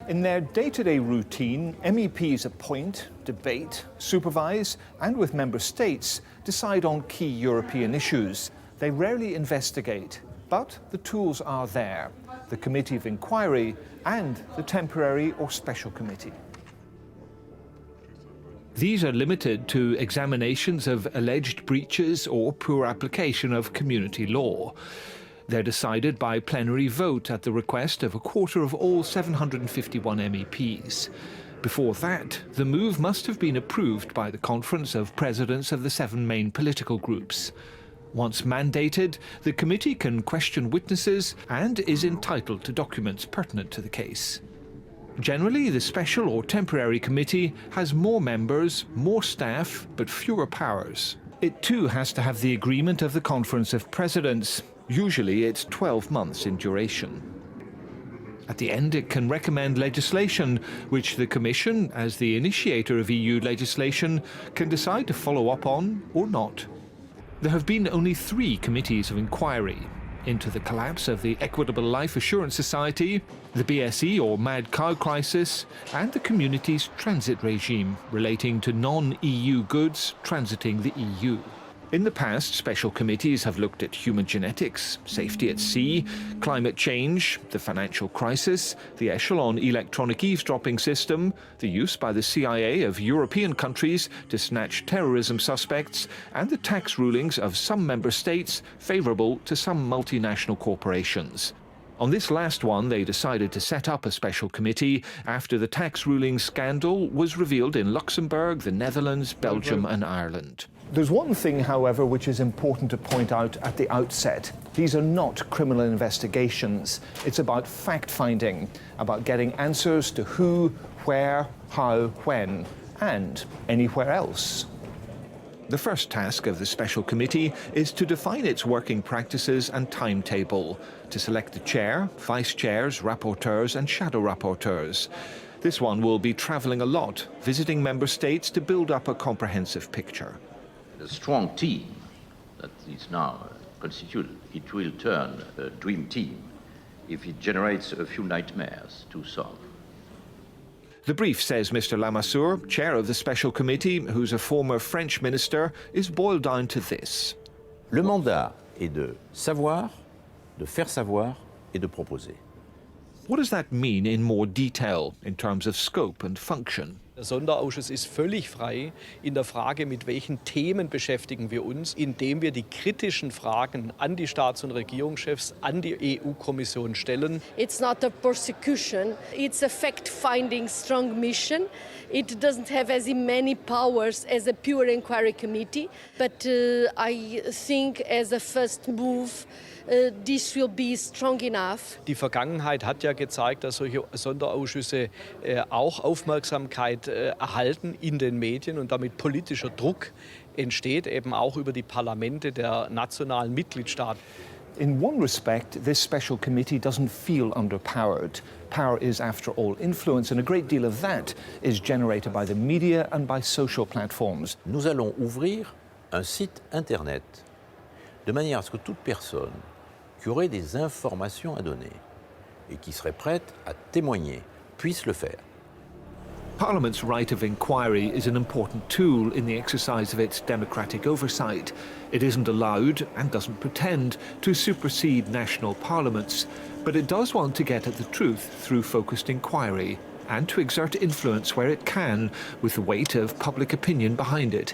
In their day-to-day routine, MEPs appoint, debate, supervise, and with member states, decide on key European issues. They rarely investigate, but the tools are there: the Committee of Inquiry and the Temporary or Special Committee. These are limited to examinations of alleged breaches or poor application of community law. They're decided by plenary vote at the request of a quarter of all 751 MEPs. Before that, the move must have been approved by the Conference of Presidents of the 7 main political groups. Once mandated, the committee can question witnesses and is entitled to documents pertinent to the case. Generally, the Special or Temporary Committee has more members, more staff, but fewer powers. It too has to have the agreement of the Conference of Presidents. Usually it's 12 months in duration. At the end, it can recommend legislation, which the Commission, as the initiator of EU legislation, can decide to follow up on or not. There have been only 3 committees of inquiry: into the collapse of the Equitable Life Assurance Society, the BSE or mad cow crisis, and the community's transit regime relating to non-EU goods transiting the EU. In the past, special committees have looked at human genetics, safety at sea, climate change, the financial crisis, the echelon electronic eavesdropping system, the use by the CIA of European countries to snatch terrorism suspects, and the tax rulings of some member states favourable to some multinational corporations. On this last one, they decided to set up a special committee after the tax ruling scandal was revealed in Luxembourg, the Netherlands, Belgium and Ireland. There's one thing, however, which is important to point out at the outset. These are not criminal investigations. It's about fact-finding, about getting answers to who, where, how, when, and anywhere else. The first task of the Special Committee is to define its working practices and timetable, to select the chair, vice-chairs, rapporteurs and shadow rapporteurs. This one will be travelling a lot, visiting member states to build up a comprehensive picture. A strong team that is now constituted, it will turn a dream team if it generates a few nightmares to solve. The brief, says Mr. Lamassoure, chair of the Special Committee, who's a former French minister, is boiled down to this. Le mandat est de savoir, de faire savoir et de proposer. What does that mean in more detail, in terms of scope and function? Der Sonderausschuss ist völlig frei in der Frage, mit welchen Themen beschäftigen wir uns, indem wir die kritischen Fragen an die Staats- und Regierungschefs, an die EU-Kommission stellen. It's not a persecution, it's a fact-finding strong mission. It doesn't have as many powers as a pure inquiry committee, but I think as a first move, this will be strong enough. Die Vergangenheit hat ja gezeigt, dass solche Sonderausschüsse auch Aufmerksamkeit erhalten in den Medien und damit politischer Druck entsteht, eben auch über die Parlamente der nationalen Mitgliedstaaten. In one respect, this special committee doesn't feel underpowered. Power is, after all, influence, and a great deal of that is generated by the media and by social platforms. Nous allons ouvrir un site internet de manière à ce que toute personne qui aurait des informations à donner et qui serait prête à témoigner puisse le faire. Parliament's right of inquiry is an important tool in the exercise of its democratic oversight. It isn't allowed, and doesn't pretend, to supersede national parliaments, but it does want to get at the truth through focused inquiry, and to exert influence where it can, with the weight of public opinion behind it.